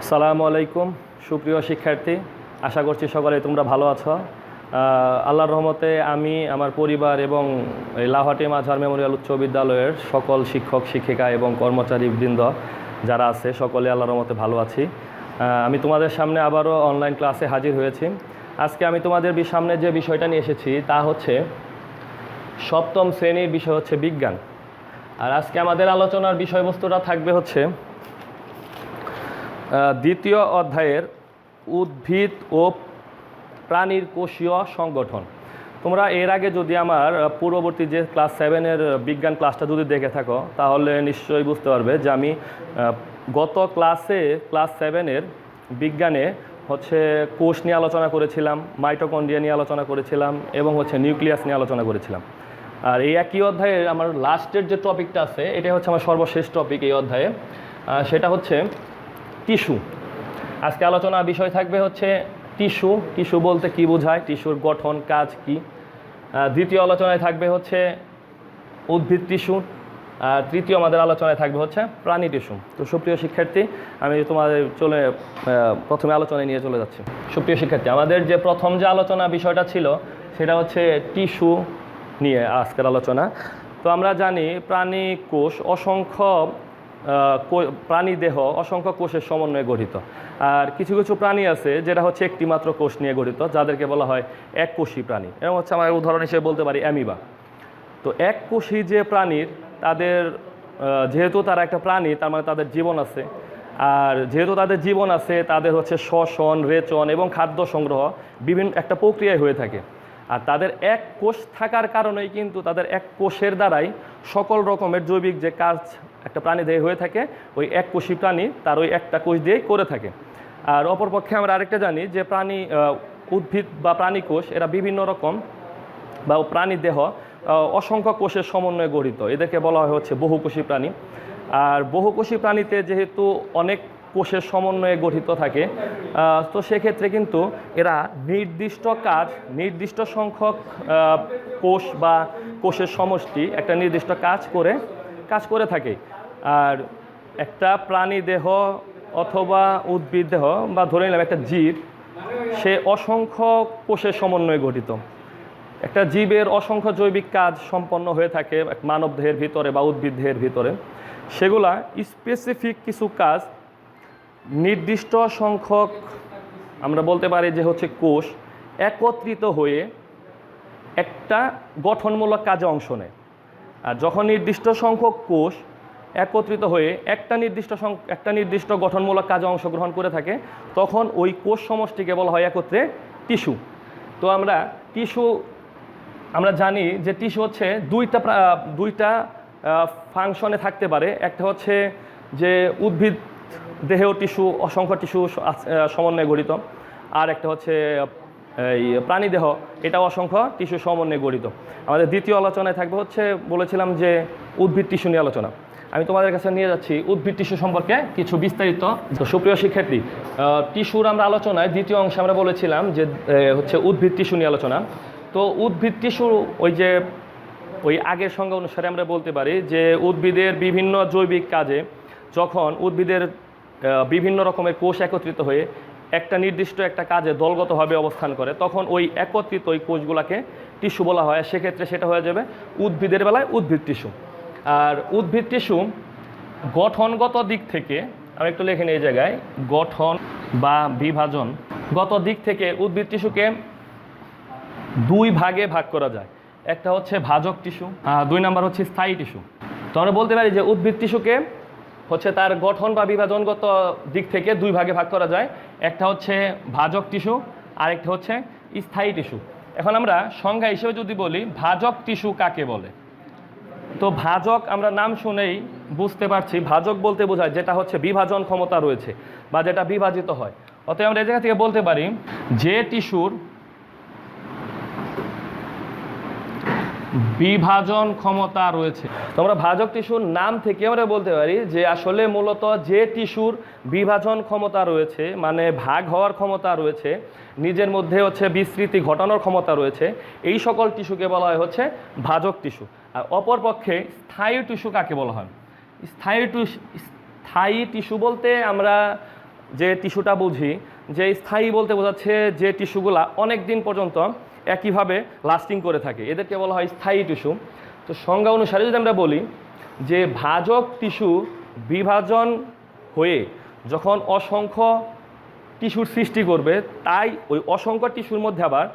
আসসালামু আলাইকুম সুপ্রিয় শিক্ষার্থী, আশা করছি সকলে তোমরা ভালো আছো। আল্লাহর রহমতে আমি আমার পরিবার এবং লাহাটি মাঝার মেমোরিয়াল উচ্চ বিদ্যালয়ের সকল শিক্ষক শিক্ষিকা এবং কর্মচারীবৃন্দ যারা আছে সকলে আল্লাহর রহমতে ভালো আছি। আমি তোমাদের সামনে আবারও অনলাইন ক্লাসে হাজির হয়েছি। আজকে আমি তোমাদের সামনে যে বিষয়টা নিয়ে এসেছি তা হচ্ছে সপ্তম শ্রেণীর বিষয় হচ্ছে বিজ্ঞান। আর আজকে আমাদের আলোচনার বিষয়বস্তুটা থাকবে হচ্ছে দ্বিতীয় অধ্যায়ের উদ্ভিদ ও প্রাণীর কোষীয় সংগঠন। তোমরা এর আগে যদি আমার পূর্ববর্তী যে ক্লাস 7-এর বিজ্ঞান ক্লাসটা যদি দেখে থাকো তাহলে নিশ্চয়ই বুঝতে পারবে যে আমি গত ক্লাস 7-এর বিজ্ঞানে হচ্ছে কোষ নিয়ে আলোচনা করেছিলাম, মাইটোকন্ড্রিয়া নিয়ে আলোচনা করেছিলাম এবং হচ্ছে নিউক্লিয়াস নিয়ে আলোচনা করেছিলাম। আর এই একই অধ্যায়ের আমার লাস্টের যে টপিকটা আছে এটাই হচ্ছে আমার সর্বশেষ টপিক এই অধ্যায়ে, সেটা হচ্ছে টিস্যু। আজকে আলোচনার বিষয় থাকবে হচ্ছে টিস্যু। টিস্যু বলতে কি বোঝায়, টিস্যুর গঠন কাজ কি। দ্বিতীয় আলোচনায় থাকবে হচ্ছে উদ্ভিদ টিস্যু। আর তৃতীয় আমাদের আলোচনায় থাকবে হচ্ছে প্রাণী টিস্যু। তো সুপ্রিয় শিক্ষার্থী, আমি তোমাদের প্রথমে আলোচনায় নিয়ে চলে যাচ্ছি। সুপ্রিয় শিক্ষার্থী, আমাদের যে প্রথম যে আলোচনা বিষয়টা ছিল সেটা হচ্ছে টিস্যু নিয়ে আজকের আলোচনা। তো আমরা জানি প্রাণী কোষ অসংখ্য প্রাণী দেহ অসংখ্য কোষের সমন্বয়ে গঠিত। আর কিছু কিছু প্রাণী আছে যেটা হচ্ছে একটি মাত্র কোষ নিয়ে গঠিত, যাদেরকে বলা হয় এককোষী প্রাণী। এবং হচ্ছে আমরা উদাহরণ হিসেবে বলতে পারি অ্যামিবা। তো এককোষী যে প্রাণীর তাদের যেহেতু তারা একটা প্রাণী তার মানে তাদের জীবন আছে। আর যেহেতু তাদের জীবন আছে তাদের হচ্ছে শ্বসন, রেচন এবং খাদ্য সংগ্রহ বিভিন্ন একটা প্রক্রিয়ায় হয়ে থাকে। আর তাদের এক কোষ থাকার কারণেই কিন্তু তাদের এক কোষের দ্বারাই সকল রকমের জৈবিক যে কাজ একটা প্রাণী দেহে হয়ে থাকে ওই এককোষী প্রাণী তার ওই একটা কোষ দিয়েই করে থাকে। আর অপরপক্ষে আমরা আরেকটা জানি যে উদ্ভিদ বা প্রাণী কোষ এরা বিভিন্ন রকম বা প্রাণী দেহ অসংখ্য কোষের সমন্বয়ে গঠিত। এদেরকে বলা হয় হচ্ছে বহুকোষী প্রাণী। আর বহুকোষী প্রাণীতে যেহেতু অনেক কোষের সমন্বয়ে গঠিত থাকে, তো সেক্ষেত্রে কিন্তু এরা নির্দিষ্ট নির্দিষ্ট সংখ্যক কোষ বা কোষের সমষ্টি একটা নির্দিষ্ট কাজ করে থাকে। আর একটা প্রাণী দেহ অথবা উদ্ভিদ দেহ বা ধরে নিলাম একটা জীব, সে অসংখ্য কোষের সমন্বয়ে গঠিত। একটা জীবের অসংখ্য জৈবিক কাজ সম্পন্ন হয়ে থাকে মানব দেহের ভিতরে বা উদ্ভিদ দেহের ভিতরে। সেগুলা স্পেসিফিক কিছু কাজ নির্দিষ্ট সংখ্যক আমরা বলতে পারি যে হচ্ছে কোষ একত্রিত হয়ে একটা গঠনমূলক কাজে অংশ নেয়। আর যখন নির্দিষ্ট সংখ্যক কোষ একত্রিত হয়ে একটা নির্দিষ্ট গঠনমূলক কাজে অংশগ্রহণ করে থাকে তখন ওই কোষ সমষ্টিকে বলা হয় একত্রে টিস্যু। তো আমরা জানি যে টিস্যু হচ্ছে দুইটা ফাংশনে থাকতে পারে। একটা হচ্ছে যে উদ্ভিদ দেহেও টিস্যু অসংখ্য টিস্যু সমন্বয়ে গঠিত, আর একটা হচ্ছে এই প্রাণী দেহ এটা অসংখ্য টিস্যু সমন্বয়ে গঠিত। আমাদের দ্বিতীয় আলোচনায় থাকবে হচ্ছে বলেছিলাম যে উদ্ভিদ টিস্যু নিয়ে আলোচনা। আমি তোমাদের কাছে নিয়ে যাচ্ছি উদ্ভিদ টিস্যু সম্পর্কে কিছু বিস্তারিত। তো সুপ্রিয় শিক্ষার্থী, টিস্যুর আমরা আলোচনায় দ্বিতীয় অংশে আমরা বলেছিলাম যে হচ্ছে উদ্ভিদ টিস্যু নিয়ে আলোচনা। তো উদ্ভিদ টিস্যু ওই আগের সংজ্ঞা অনুসারে আমরা বলতে পারি যে উদ্ভিদের বিভিন্ন জৈবিক কাজে যখন উদ্ভিদের বিভিন্ন রকমের কোষ একত্রিত হয়ে একটা নির্দিষ্ট একটা কাজে দলগতভাবে অবস্থান করে তখন ওই একত্রিত ওই কোষগুলোকে টিস্যু বলা হয়। সেক্ষেত্রে সেটা হয়ে যাবে উদ্ভিদের বেলায় উদ্ভিদ টিস্যু। আর উদ্ভিদ টিস্যু গঠনগত দিক থেকে আমি একটু লিখে নিই এই জায়গায়, গঠন বা বিভাজনগত দিক থেকে উদ্ভিদ টিস্যুকে দুই ভাগে ভাগ করা যায়। একটা হচ্ছে ভাজক টিস্যু, 2 নাম্বার হচ্ছে স্থায়ী টিস্যু। তো আমরা বলতে পারি যে উদ্ভিদ টিস্যুকে হচ্ছে তার গঠন বা বিভাজনগত দিক থেকে দুই ভাগে ভাগ করা যায়। একটা হচ্ছে ভাজক টিস্যু আর একটা হচ্ছে স্থায়ী টিস্যু। এখন আমরা সংজ্ঞা হিসেবে যদি বলি ভাজক টিস্যু কাকে বলে, তো ভাজক আমরা নাম শুনেই বুঝতে পারছি ভাজক বলতে বোঝায় যেটা হচ্ছে বিভাজন ক্ষমতা রয়েছে বা যেটা বিভাজিত হয়। অতএব আমরা এই জায়গা থেকে বলতে পারি যে টিস্যুর বিভাজন ক্ষমতা রয়েছে। তোমরা ভাজক টিস্যুর নাম থেকে আমরা বলতে পারি যে আসলে মূলত যে টিস্যুর বিভাজন ক্ষমতা রয়েছে মানে ভাগ হওয়ার ক্ষমতা রয়েছে, নিজের মধ্যে হচ্ছে বিস্তৃতি ঘটানোর ক্ষমতা রয়েছে, এই সকল টিস্যুকে বলা হয় হচ্ছে ভাজক টিস্যু। আর অপরপক্ষে স্থায়ী টিস্যু কাকে বলা হয়? স্থায়ী টিস্যু বলতে আমরা যে টিস্যুটা বুঝি, যে স্থায়ী বলতে বোঝাচ্ছে যে টিস্যুগুলা অনেক দিন পর্যন্ত একইভাবে লাস্টিং করে থাকে, এদেরকে বলা হয় স্থায়ী টিস্যু। তো সংজ্ঞা অনুসারে যদি আমরা বলি যে ভাজক টিস্যু বিভাজন হয়ে যখন অসংখ্য টিস্যুর সৃষ্টি করবে, তাই ওই অসংখ্য টিস্যুর মধ্যে আবার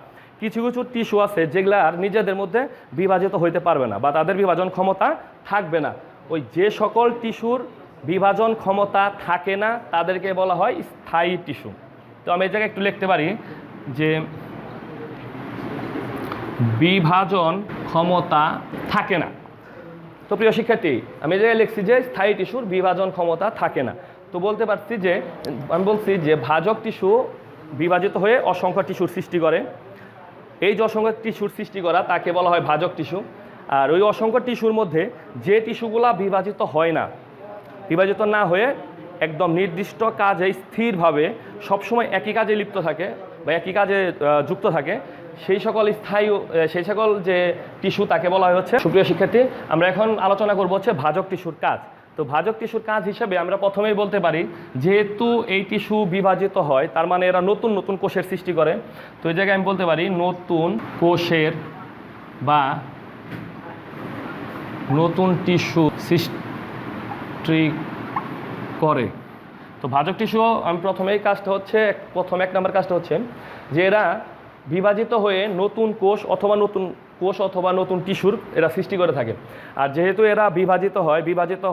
কিছু কিছু টিস্যু আছে যেগুলো আর নিজেদের মধ্যে বিভাজিত হইতে পারবে না বা তাদের বিভাজন ক্ষমতা থাকবে না। ওই যে সকল টিস্যুর বিভাজন ক্ষমতা থাকে না তাদেরকে বলা হয় স্থায়ী টিস্যু। তো আমি এই জায়গায় একটু লিখতে পারি যে বিভাজন ক্ষমতা থাকে না। তো প্রিয় শিক্ষার্থী, আমি এই জায়গায় লিখছি যে স্থায়ী টিস্যুর বিভাজন ক্ষমতা থাকে না। তো বলতে পারছি যে আমি বলছি যে ভাজক টিস্যু বিভাজিত হয়ে অসংখ্য টিস্যুর সৃষ্টি করে। এই যে অসংখ্য টিস্যুর সৃষ্টি করা তাকে বলা হয় ভাজক টিস্যু। আর ওই অসংখ্য টিস্যুর মধ্যে যে টিস্যুগুলা বিভাজিত হয় না, বিভাজিত না হয়ে একদম নির্দিষ্ট কাজে স্থিরভাবে সবসময় একই কাজে লিপ্ত থাকে বা একই কাজে যুক্ত থাকে, সেই সকল যে টিস্যু তাকে বলা হয় হচ্ছে। সুপ্রিয় শিক্ষার্থী, আমরা এখন আলোচনা করব হচ্ছে ভাজক টিস্যুর কাজ। তো ভাজক টিস্যুর কাজ হিসেবে আমরা প্রথমেই বলতে পারি যেহেতু এই টিস্যু বিভাজিত হয় তার মানে এরা নতুন নতুন কোষের সৃষ্টি করে। তো এই জায়গায় আমি বলতে পারি নতুন কোষের বা নতুন টিস্যু সৃষ্টি করে। তো ভাজক টিস্যু আমি প্রথম এক নম্বর কাজটা হচ্ছে যে এরা বিভাজিত হয়ে নতুন কোষ অথবা নতুন টিস্যুর এরা সৃষ্টি করে থাকে। আর যেহেতু এরা বিভাজিত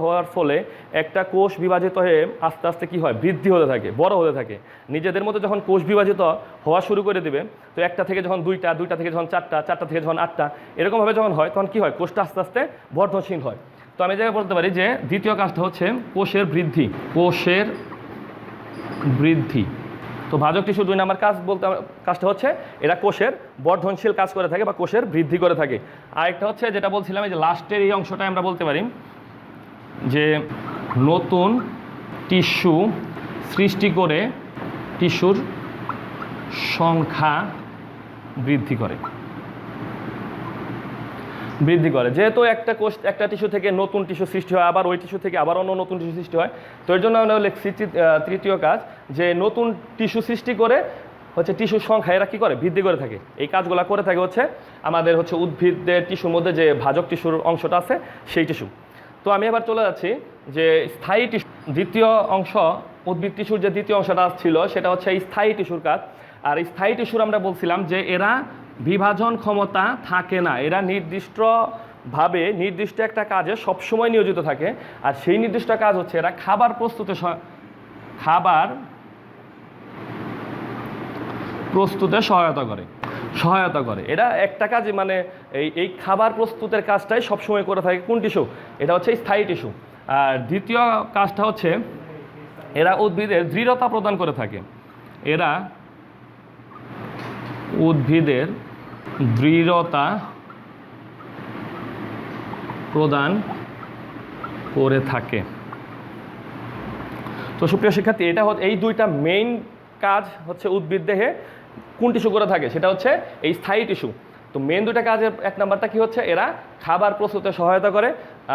হওয়ার ফলে একটা কোষ বিভাজিত হয়ে আস্তে আস্তে কী হয়, বৃদ্ধি হতে থাকে, বড় হতে থাকে। নিজেদের মধ্যে যখন কোষ বিভাজিত হওয়া শুরু করে দেবে, তো একটা থেকে যখন দুইটা থেকে যখন চারটা থেকে যখন আটটা, এরকমভাবে যখন হয় তখন কী হয়, কোষটা আস্তে আস্তে বর্ধনশীল হয়। তো আমি জায়গায় বলতে পারি যে দ্বিতীয় কাজটা হচ্ছে কোষের বৃদ্ধি। তো ভাজক টিস্যু 2 নম্বর কাজটা হচ্ছে এরা কোষের বর্ধনশীল কাজ করে থাকে বা কোষের বৃদ্ধি করে থাকে। আরেকটা হচ্ছে যেটা বলছিলাম এই যে লাস্টের এই অংশটাই আমরা বলতে পারি যে নতুন টিস্যু সৃষ্টি করে টিস্যুর সংখ্যা বৃদ্ধি করে। যেহেতু একটা টিস্যু থেকে নতুন টিস্যু সৃষ্টি হয়, আবার ওই টিস্যু থেকে আবার অন্য নতুন টিস্যু সৃষ্টি হয়। তো এর জন্য আমরা লিখছি তৃতীয় কাজ যে নতুন টিস্যু সৃষ্টি করে হচ্ছে টিস্যুর সংখ্যা এরা কী করে, বৃদ্ধি করে থাকে। এই কাজগুলো করে থাকে হচ্ছে আমাদের হচ্ছে উদ্ভিদের টিস্যুর মধ্যে যে ভাজক টিস্যুর অংশটা আছে সেই টিস্যু। তো আমি এবার চলে যাচ্ছি যে স্থায়ী টিস্যু দ্বিতীয় অংশ, উদ্ভিদ টিস্যুর যে দ্বিতীয় অংশটা ছিল সেটা হচ্ছে এই স্থায়ী টিস্যুর কাজ। আর স্থায়ী টিস্যুর আমরা বলছিলাম যে এরা বিভাজন ক্ষমতা থাকে না, এরা নির্দিষ্ট একটা কাজে সবসময় নিয়োজিত থাকে। আর সেই নির্দিষ্ট কাজ হচ্ছে এরা খাবার প্রস্তুতে সহায়তা করে। এরা একটা কাজ মানে এই খাবার প্রস্তুতের কাজটাই সবসময় করে থাকে কোন টিস্যু, এটা হচ্ছে স্থায়ী টিস্যু। আর দ্বিতীয় কাজটা হচ্ছে এরা উদ্ভিদের দৃঢ়তা প্রদান করে থাকে। এরা উদ্ভিদের দৃঢ়তা প্রদান করে থাকে। তো সুপ্রিয় শিক্ষার্থী, এই দুইটা মেইন কাজ হচ্ছে উদ্ভিদ দেহে কোন টিস্যু করে থাকে, সেটা হচ্ছে এই স্থায়ী টিস্যু। তো মেইন দুইটা কাজের এক নাম্বারটা কি হচ্ছে, এরা খাবার প্রস্তুতে সহায়তা করে।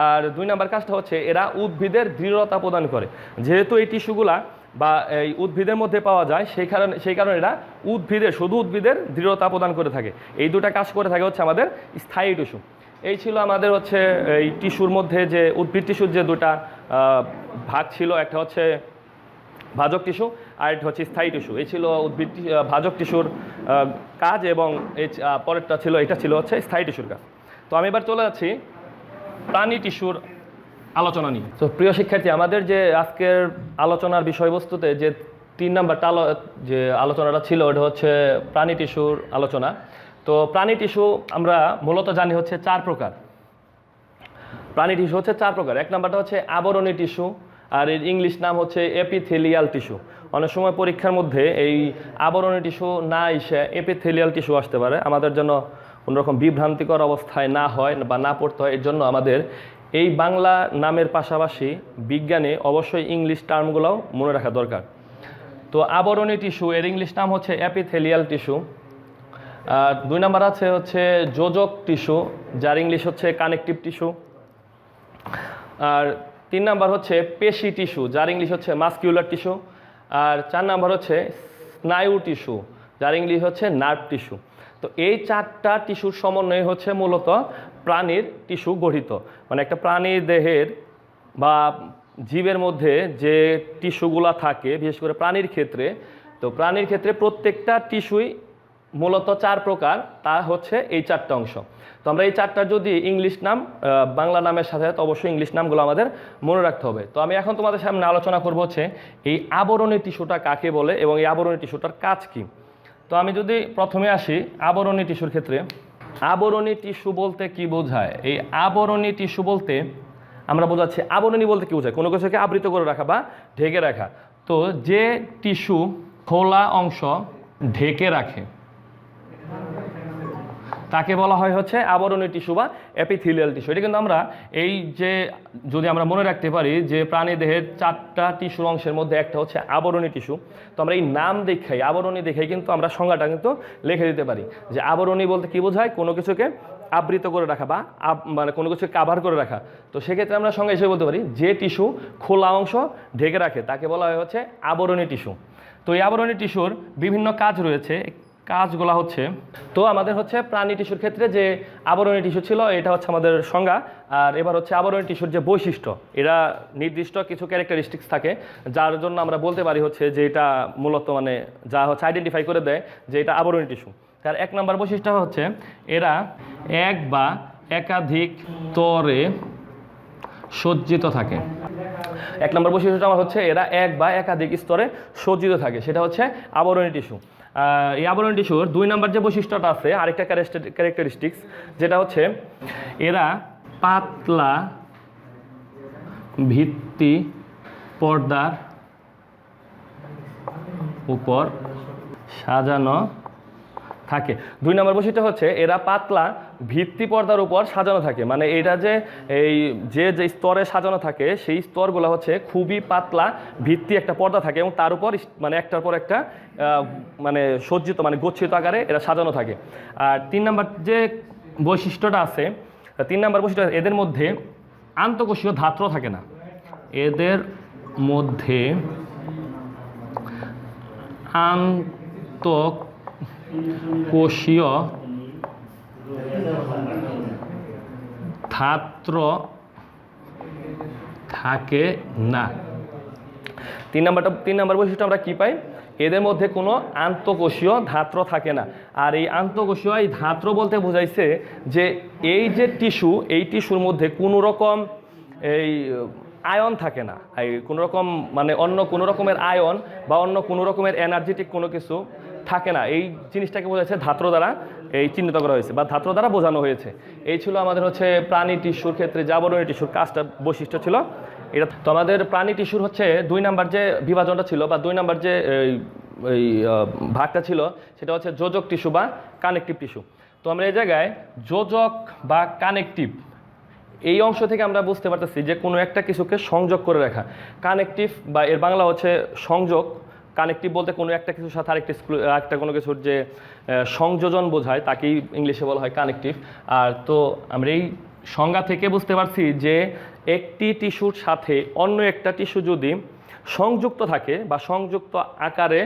আর 2 নাম্বার কাজটা হচ্ছে এরা উদ্ভিদের দৃঢ়তা প্রদান করে। যেহেতু এই টিস্যুগুলা বা এই উদ্ভিদের মধ্যে পাওয়া যায় সেই কারণে এরা শুধু উদ্ভিদের দৃঢ়তা প্রদান করে থাকে। এই দুটা কাজ করে থাকে হচ্ছে আমাদের স্থায়ী টিস্যু। এই ছিল আমাদের হচ্ছে এই টিস্যুর মধ্যে যে উদ্ভিদ টিস্যুর যে দুটা ভাগ ছিল, একটা হচ্ছে ভাজক টিস্যু আর এটা হচ্ছে স্থায়ী টিস্যু। এই ছিল ভাজক টিস্যুর কাজ এবং এটা ছিল হচ্ছে স্থায়ী টিস্যুর কাজ। তো আমি এবার চলে যাচ্ছি প্রাণী টিস্যুর আলোচনা নিয়ে। তো প্রিয় শিক্ষার্থী, আমাদের যে আজকের আলোচনার বিষয়বস্তুতে যে 3 নাম্বারটা যে আলোচনাটা ছিল ওটা হচ্ছে প্রাণী টিস্যুর আলোচনা। তো প্রাণী টিস্যু আমরা মূলত জানি হচ্ছে 4 প্রকার। প্রাণী টিস্যু হচ্ছে 4 প্রকার। 1 নাম্বারটা হচ্ছে আবরণী টিস্যু, আর এর ইংলিশ নাম হচ্ছে এপিথেলিয়াল টিস্যু। অনেক সময় পরীক্ষার মধ্যে এই আবরণী টিস্যু না এসে এপিথেলিয়াল টিস্যু আসতে পারে, আমাদের জন্য কোনোরকম বিভ্রান্তিকর অবস্থায় না হয় বা না পড়তে হয়। এর জন্য আমাদের এই বাংলা নামের পাশাপাশি বিজ্ঞানে অবশ্যই ইংলিশ টার্মগুলোও মনে রাখা দরকার। তো আবরণী টিস্যু এর ইংলিশ নাম হচ্ছে এপিথেলিয়াল টিস্যু। 2 নাম্বার হচ্ছে যোজক টিস্যু, যার ইংলিশ হচ্ছে কানেকটিভ টিস্যু। আর 3 নাম্বার হচ্ছে পেশি টিস্যু, যার ইংলিশ হচ্ছে মাসকিউলার টিস্যু। আর 4 নাম্বার হচ্ছে স্নায়ু টিস্যু, যার ইংলিশ হচ্ছে নার্ভ টিস্যু। তো এই 4টা টিস্যুর সমন্বয়ে হচ্ছে মূলত প্রাণীর টিস্যু গঠিত। মানে একটা প্রাণীর দেহের বা জীবের মধ্যে যে টিস্যুগুলো থাকে, বিশেষ করে প্রাণীর ক্ষেত্রে, তো প্রাণীর ক্ষেত্রে প্রত্যেকটা টিস্যুই মূলত 4 প্রকার, তা হচ্ছে এই 4টা অংশ। তো আমরা এই 4টার যদি ইংলিশ নাম বাংলা নামের সাথে সাথে অবশ্যই ইংলিশ নামগুলো আমাদের মনে রাখতে হবে। তো আমি এখন তোমাদের সামনে আলোচনা করব হচ্ছে এই আবরণী টিস্যুটা কাকে বলে এবং এই আবরণী টিস্যুটার কাজ কী। তো আমি যদি প্রথমে আসি আবরণী টিস্যুর ক্ষেত্রে, আবরণী টিস্যু বলতে কি বোঝায়? এই আবরণী টিস্যু বলতে আমরা বোঝাচ্ছি, আবরণী বলতে কি বোঝায়? কোনো কিছুকে আবৃত করে রাখা বা ঢেকে রাখা। তো যে টিস্যু খোলা অংশ ঢেকে রাখে তাকে বলা হয় হচ্ছে আবরণী টিস্যু বা এপিথেলিয়াল টিস্যু। এটা কিন্তু আমরা এই যে যদি আমরা মনে রাখতে পারি যে প্রাণী দেহের 4টা টিস্যুর অংশের মধ্যে একটা হচ্ছে আবরণী টিস্যু, তো আমরা এই নাম দেখাই, আবরণী দেখাই কিন্তু আমরা সংজ্ঞাটা কিন্তু লিখে দিতে পারি যে আবরণী বলতে কি বোঝায়? কোনো কিছুকে আবৃত করে রাখা বা মানে কোনো কিছু কাভার করে রাখা। তো সেক্ষেত্রে আমরা সংজ্ঞা হিসেবে বলতে পারি যে টিস্যু খোলা অংশ ঢেকে রাখে তাকে বলা হয় হচ্ছে আবরণী টিস্যু। তো এই আবরণী টিস্যুর বিভিন্ন কাজ রয়েছে, কাজগুলো হচ্ছে, তো আমাদের হচ্ছে প্রাণী টিস্যুর ক্ষেত্রে যে আবরণী টিস্যু ছিল এটা হচ্ছে আমাদের সংজ্ঞা। আর এবার হচ্ছে আবরণী টিস্যুর যে বৈশিষ্ট্য, এরা নির্দিষ্ট কিছু ক্যারেক্টারিস্টিক্স থাকে যার জন্য আমরা বলতে পারি হচ্ছে যে এটা মূলত মানে যা হচ্ছে আইডেন্টিফাই করে দেয় যে এটা আবরণী টিস্যু। তার 1 নম্বর বৈশিষ্ট্য হচ্ছে এরা এক বা একাধিক স্তরে সজ্জিত থাকে। 1 নম্বর বৈশিষ্ট্যটা আমার হচ্ছে এরা এক বা একাধিক স্তরে সজ্জিত থাকে, সেটা হচ্ছে আবরণী টিস্যু। এই আবরণী টিস্যুর 2 নম্বর যে বৈশিষ্ট্যটা আছে, আরেকটা ক্যারেক্টারিস্টিক্স, যেটা হচ্ছে এরা পাতলা ভিত্তি পর্দার উপর সাজানো থাকে। 2 নম্বর বৈশিষ্ট্য হচ্ছে এরা পাতলা ভিত্তি পর্দার উপর সাজানো থাকে। মানে এটা যে এই যে স্তরে সাজানো থাকে সেই স্তরগুলো হচ্ছে খুবই পাতলা ভিত্তি একটা পর্দা থাকে এবং তার উপর মানে একটার পর একটা মানে সজ্জিত মানে গচ্ছিত আকারে এরা সাজানো থাকে। আর 3 নম্বর যে বৈশিষ্ট্যটা আছে, 3 নম্বর বৈশিষ্ট্য, এদের মধ্যে আন্তঃকোষীয় ধাত্র থাকে না। এদের মধ্যে কোষীয় ধাত্র থাকে না। 3 নম্বর বৈশিষ্ট্য আমরা কি পাই? এদের মধ্যে কোনো আন্তঃকোষীয় ধাত্র থাকে না। আর এই আন্তঃকোষীয় এই ধাত্র বলতে বোঝাইছে যে এই যে টিস্যু, এই টিস্যুর মধ্যে কোনো রকম এই আয়ন থাকে না, এই কোনো রকম মানে অন্য কোনো রকমের আয়ন বা অন্য কোনো রকমের এনার্জেটিক কোনো কিছু থাকে না। এই জিনিসটাকে বোঝাচ্ছে ধাত্র দ্বারা এই চিহ্নিত করা হয়েছে বা ধাত্র দ্বারা বোঝানো হয়েছে। এই ছিল আমাদের হচ্ছে প্রাণী টিস্যুর ক্ষেত্রে যে আবরণী টিস্যুর কাজটা বৈশিষ্ট্য ছিল এটা। তো আমাদের প্রাণী টিস্যুর হচ্ছে 2 নম্বর যে বিভাজনটা ছিল বা 2 নম্বর যে এই ভাগটা ছিল সেটা হচ্ছে যোজক টিস্যু বা কানেকটিভ টিস্যু। তো আমরা এই জায়গায় যোজক বা কানেকটিভ এই অংশ থেকে আমরা বুঝতে পারতেছি যে কোনো একটা কিছুকে সংযোগ করে রাখা। কানেকটিভ বা এর বাংলা হচ্ছে সংযোগ। কানেকটিভ বলতে কোনো একটা কিছুর সাথে আরেকটা কোনো কিছুর যে সংযোজন বোঝায় তাকেই ইংলিশে বলা হয় কানেকটিভ। আর তো আমরা এই সংজ্ঞা থেকে বুঝতে পারছি যে একটি টিস্যুর সাথে অন্য একটা টিস্যু যদি সংযুক্ত থাকে বা সংযুক্ত আকারে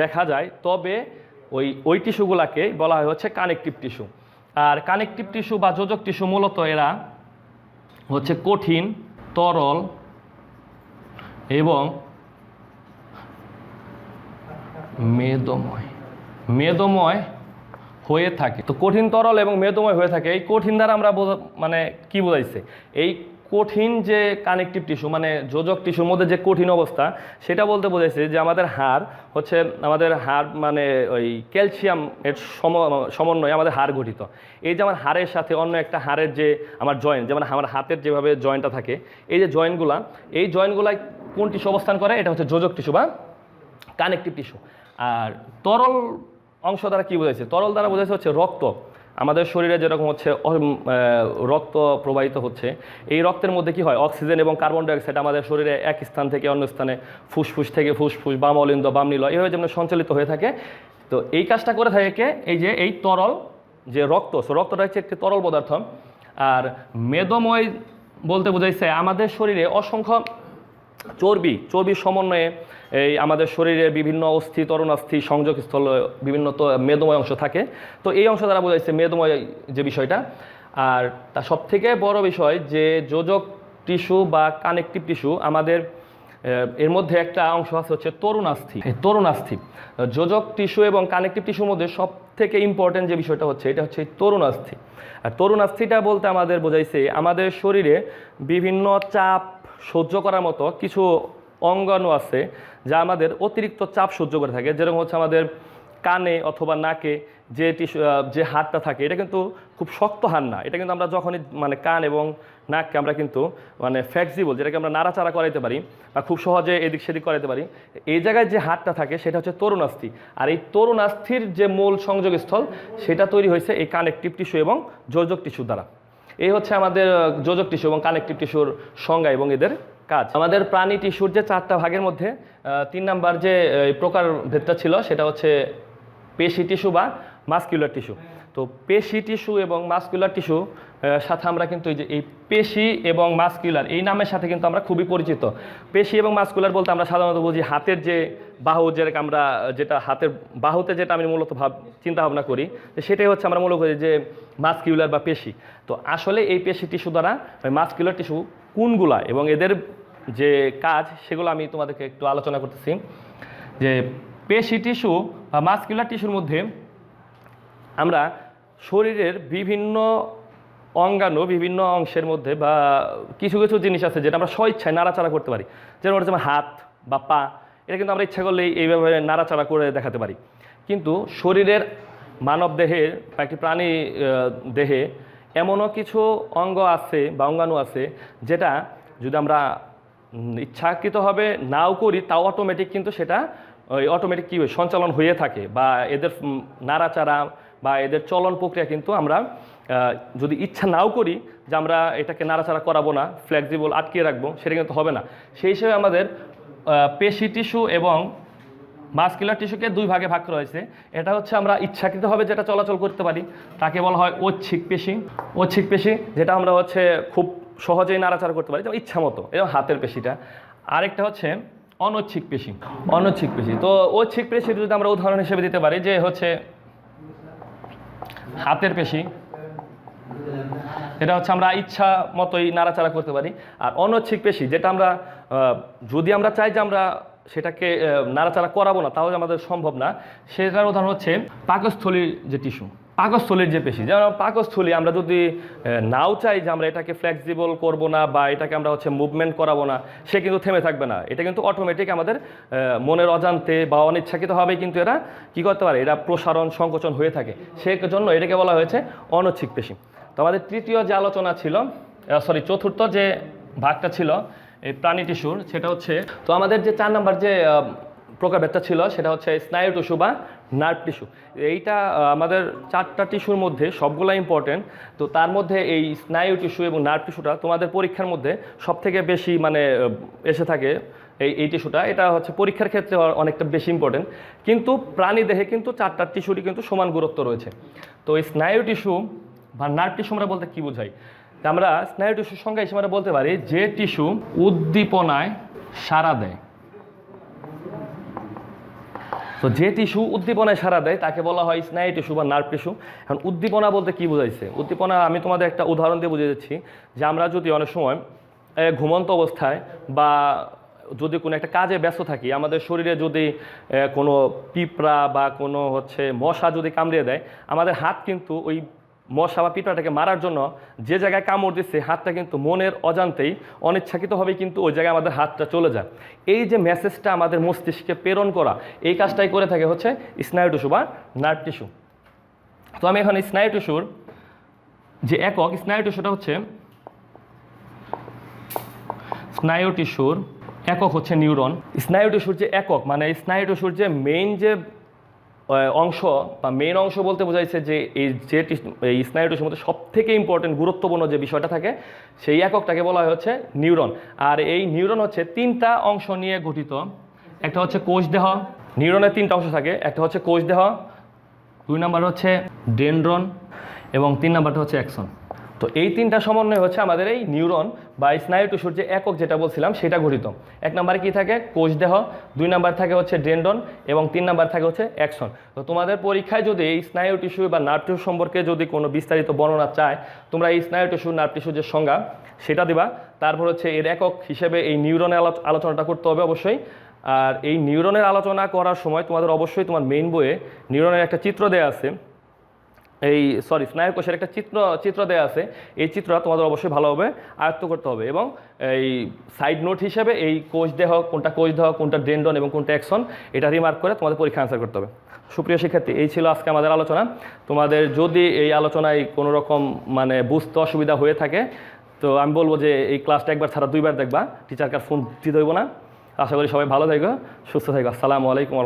দেখা যায় তবে ওই টিস্যুগুলাকে বলা হয় হচ্ছে কানেকটিভ টিস্যু। আর কানেকটিভ টিস্যু বা যোজক টিস্যু মূলত এরা হচ্ছে কঠিন, তরল এবং মেদময় হয়ে থাকে। তো কঠিন, তরল এবং মেদময় হয়ে থাকে। এই কঠিন দ্বারা আমরা মানে কি বোঝাইছে? এই কঠিন যে কানেকটিভ টিস্যু মানে যোজক টিস্যুর মধ্যে যে কঠিন অবস্থা সেটা বলতে বোঝাইছে যে আমাদের হাড় হচ্ছে মানে ওই ক্যালসিয়াম এর সমন্বয়ে আমাদের হাড় গঠিত। এই যে আমার হাড়ের সাথে অন্য একটা হাড়ের যে আমার জয়েন্ট, যেমন আমার হাতের যেভাবে জয়েন্টটা থাকে, এই যে জয়েন্টগুলাই কোন টিস্যু অবস্থান করে? এটা হচ্ছে যোজক টিস্যু বা কানেকটিভ টিস্যু। আর তরল অংশ দ্বারা কি বোঝাইছে? তরল দ্বারা বোঝাইছে হচ্ছে রক্ত। আমাদের শরীরে যেরকম হচ্ছে রক্ত প্রবাহিত হচ্ছে, এই রক্তের মধ্যে কি হয়? অক্সিজেন এবং কার্বন ডাইঅক্সাইড আমাদের শরীরে এক স্থান থেকে অন্য স্থানে, ফুসফুস থেকে ফুসফুস, বাম অলিন্দ বাম নীল, এইভাবে যেমন সঞ্চালিত হয়ে থাকে। তো এই কাজটা করে থাকে এই যে এই তরল যে রক্তটা হচ্ছে একটি তরল পদার্থ। আর মেদময় বলতে বোঝাইছে আমাদের শরীরে অসংখ্য চর্বির সমন্বয়ে এই আমাদের শরীরের বিভিন্ন অস্থি তরুণাস্থি সংযোগস্থল বিভিন্ন তো মেদময় অংশ থাকে। তো এই অংশ দ্বারা বোঝাইছে মেদময় যে বিষয়টা। আর তা সবথেকে বড় বিষয় যে যোজক টিস্যু বা কানেকটিভ টিস্যু আমাদের এর মধ্যে একটা অংশ আছে হচ্ছে তরুণাস্থি। যোজক টিস্যু এবং কানেকটিভ টিস্যুর মধ্যে সব থেকে ইম্পর্টেন্ট যে বিষয়টা হচ্ছে এটা হচ্ছে তরুণাস্থি। আর তরুণাস্থিটা বলতে আমাদের বোঝাইছে আমাদের শরীরে বিভিন্ন চাপ সহ্য করার মতো কিছু অঙ্গাণু আছে যা আমাদের অতিরিক্ত চাপ সহ্য করে থাকে। যেরকম হচ্ছে আমাদের কানে অথবা নাকে যে যে হাড়টা থাকে এটা কিন্তু খুব শক্ত হাড় না, এটা কিন্তু আমরা যখনই মানে কান এবং নাককে আমরা কিন্তু মানে ফ্লেক্সিবল, যেটাকে আমরা নাড়াচাড়া করাইতে পারি বা খুব সহজে এদিক সেদিক করাইতে পারি, এই জায়গায় যে হাড়টা থাকে সেটা হচ্ছে তরুণাস্থি। আর এই তরুণাস্থির যে মূল সংযোগস্থল সেটা তৈরি হয়েছে এই কানেকটিভ টিস্যু এবং যোজক টিস্যু দ্বারা। এই হচ্ছে আমাদের যোজক টিস্যু এবং কানেকটিভ টিস্যুর সংজ্ঞা এবং এদের কাজ। আমাদের প্রাণী টিস্যুর যে 4টা ভাগের মধ্যে 3 নাম্বার যে প্রকার ভেদটা ছিল সেটা হচ্ছে পেশি টিস্যু বা মাসকুলার টিস্যু। তো পেশি টিস্যু এবং মাসকুলার টিস্যু সাথে আমরা কিন্তু এই পেশি এবং মাসকুলার এই নামের সাথে কিন্তু আমরা খুবই পরিচিত। পেশি এবং মাসকুলার বলতে আমরা সাধারণত বুঝি হাতের যে বাহু, যেটাকে আমরা যেটা হাতের বাহুতে যেটা আমি মূলত চিন্তা ভাবনা করি সেটাই হচ্ছে আমরা মূলত করি যে মাসকুলার বা পেশি। তো আসলে এই পেশি টিস্যু দ্বারা মাসকুলার টিস্যু কোনগুলা এবং এদের যে কাজ সেগুলো আমি তোমাদেরকে একটু আলোচনা করতেছি। যে পেশি টিস্যু বা মাসকুলার টিস্যুর মধ্যে আমরা শরীরের বিভিন্ন অঙ্গাণু বিভিন্ন অংশের মধ্যে বা কিছু কিছু জিনিস আছে যেটা আমরা স্বইচ্ছায় নাড়াচাড়া করতে পারি। যেমন হচ্ছে আমার হাত বা পা, এটা কিন্তু আমরা ইচ্ছা করলেই এইভাবে নাড়াচাড়া করে দেখাতে পারি। কিন্তু শরীরের মানব দেহের বা একটি প্রাণী দেহে এমনও কিছু অঙ্গ আছে বা অঙ্গাণু আছে যেটা যদি আমরা ইচ্ছাকৃতভাবে নাও করি তাও অটোমেটিক কিন্তু সেটা ওই অটোমেটিক কী হয় সঞ্চালন হয়ে থাকে, বা এদের নাড়াচাড়া বা এদের চলন প্রক্রিয়া কিন্তু আমরা যদি ইচ্ছা নাও করি যে আমরা এটাকে নাড়াচাড়া করাবো না, ফ্লেক্সিবল আটকিয়ে রাখবো, সেটা কিন্তু হবে না। সেই হিসেবে আমাদের পেশি টিস্যু এবং মাসকুলার টিস্যুকে 2 ভাগে ভাগ করা হয়েছে। এটা হচ্ছে আমরা ইচ্ছাকৃতভাবে যেটা চলাচল করতে পারি তাকে বলা হয় ঐচ্ছিক পেশি, যেটা আমরা হচ্ছে খুব সহজেই নাড়াচাড়া করতে পারি যেমন ইচ্ছা মতো, এবং হাতের পেশিটা। আরেকটা হচ্ছে অনৈচ্ছিক পেশি। তো ঐচ্ছিক পেশির যদি আমরা উদাহরণ হিসেবে দিতে পারি যে হচ্ছে হাতের পেশি, এটা হচ্ছে আমরা ইচ্ছা মতোই নাড়াচাড়া করতে পারি। আর অনৈচ্ছিক পেশি যেটা আমরা যদি আমরা চাই যে আমরা সেটাকে নাড়াচাড়া করাবো না তাহলে আমাদের সম্ভব না, সেটার উদাহরণ হচ্ছে পাকস্থলীর যে টিস্যু, পাকস্থলীর যে পেশি। যেমন পাকস্থলী আমরা যদি নাও চাই যে আমরা এটাকে ফ্লেক্সিবল করব না বা এটাকে আমরা হচ্ছে মুভমেন্ট করাবো না, সে কিন্তু থেমে থাকবে না। এটা কিন্তু অটোমেটিক আমাদের মনের অজান্তে বা অনিচ্ছাকৃতভাবেই কিন্তু এরা কী করতে পারে, এরা প্রসারণ সংকোচন হয়ে থাকে। সেজন্য এটাকে বলা হয়েছে অনৈচ্ছিক পেশি। তো আমাদের চতুর্থ যে ভাগটা ছিল এই প্রাণী টিস্যুর, সেটা হচ্ছে তো আমাদের যে 4 নাম্বার যে প্রকারভেদটা ছিল সেটা হচ্ছে স্নায়ু টিস্যু বা নার্ভ টিস্যু। এইটা আমাদের 4টা টিস্যুর মধ্যে সবগুলো ইম্পর্টেন্ট। তো তার মধ্যে এই স্নায়ু টিস্যু এবং নার্ভ টিস্যুটা তোমাদের পরীক্ষার মধ্যে সবথেকে বেশি মানে এসে থাকে। এই টিস্যুটা এটা হচ্ছে পরীক্ষার ক্ষেত্রে অনেকটা বেশি ইম্পর্টেন্ট, কিন্তু প্রাণী দেহে কিন্তু 4টা টিস্যুরই কিন্তু সমান গুরুত্ব রয়েছে। তো এই স্নায়ু টিস্যু বা নার্ভ টিস্যু আমরা বলতে কী বোঝাই, আমরা স্নায়ু টিস্যুর সংজ্ঞা হিসেবে আমরা বলতে পারি যে টিস্যু উদ্দীপনায় সাড়া দেয়। তো যে টিস্যু উদ্দীপনায় সাড়া দেয় তাকে বলা হয় স্নায়ু টিস্যু বা নার্ভ টিস্যু। এখন উদ্দীপনা বলতে কী বোঝাইছে, উদ্দীপনা আমি তোমাদের একটা উদাহরণ দিয়ে বুঝিয়ে দিচ্ছি যে আমরা যদি অনেক সময় ঘুমন্ত অবস্থায় বা যদি কোনো একটা কাজে ব্যস্ত থাকি, আমাদের শরীরে যদি কোনো পিঁপড়া বা কোনো হচ্ছে মশা যদি কামড়িয়ে দেয়, আমাদের হাত কিন্তু ওই মশা বা পিঁপড়াটাকে মারার জন্য যে জায়গায় কামড় দিচ্ছে হাতটা কিন্তু মনের অজান্তেই অনিচ্ছাকৃতভাবেই কিন্তু ওই জায়গায় আমাদের হাতটা চলে যায়। এই যে মেসেজটা আমাদের মস্তিষ্কে প্রেরণ করা, এই কাজটাই করে থাকে হচ্ছে স্নায়ু টিস্যু বা নার্ভ টিস্যু। তো আমি এখন স্নায়ু টিস্যুর যে একক, স্নায়ু টিস্যুটা হচ্ছে স্নায়ু টিস্যুর একক হচ্ছে নিউরন। স্নায়ু টিস্যুর যে একক মানে স্নায়ু টিস্যুর যে মেইন যে অংশ বা মেইন অংশ বলতে বোঝাইছে যে এই স্নায়ু টিস্যুর মধ্যে সবথেকে ইম্পর্টেন্ট গুরুত্বপূর্ণ যে বিষয়টা থাকে সেই এককটাকে বলা হয় হচ্ছে নিউরন। আর এই নিউরন হচ্ছে 3টা অংশ নিয়ে গঠিত। একটা হচ্ছে কোষ দেহ, নিউরনের 3টা অংশ থাকে, একটা হচ্ছে কোষ দেহ, 2 নাম্বার হচ্ছে ডেনড্রন এবং 3 নাম্বারটা হচ্ছে অ্যাক্সন। তো এই তিনটা সমন্বয় হচ্ছে আমাদের এই নিউরন বা স্নায়ু টিস্যুর যে একক যেটা বলছিলাম সেটা গঠিত। 1 নম্বরে কি থাকে? কোষদেহ, 2 নাম্বার থাকে হচ্ছে ডেন্ডন এবং 3 নাম্বার থাকে হচ্ছে অ্যাক্সন। তো তোমাদের পরীক্ষায় যদি এই স্নায়ু টিস্যু বা নার্ভ টিস্যু সম্পর্কে যদি কোনো বিস্তারিত বর্ণনা চায়, তোমরা এই স্নায়ু টিস্যু নার্ভ টিস্যুর যে সংজ্ঞা সেটা দিবা। তারপর হচ্ছে এর একক হিসেবে এই নিউরনের আলোচনাটা করতে হবে অবশ্যই। আর এই নিউরনের আলোচনা করার সময় তোমাদের অবশ্যই তোমার মেইন বইয়ে নিউরনের একটা চিত্র দেওয়া আছে, স্নায়ু কোষের একটা চিত্র দেওয়া আছে। এই চিত্রটা তোমাদের অবশ্যই ভালোভাবে আয়ত্ত করতে হবে এবং এই সাইড নোট হিসেবে এই কোষদেহ কোনটা ডেন্ডন এবং কোনটা অ্যাক্সন এটা রিমার্ক করে তোমাদের পরীক্ষা আনসার করতে হবে। সুপ্রিয় শিক্ষার্থী, এই ছিল আজকে আমাদের আলোচনা। তোমাদের যদি এই আলোচনায় কোনো রকম বুঝতে অসুবিধা হয়ে থাকে, তো আমি বলবো যে এই ক্লাসটা একবার ছাড়া 2বার দেখবা, টিচারকে ফোন দিতে হইব না। আশা করি সবাই ভালো থাকো, সুস্থ থাকো। আসসালামু আলাইকুম।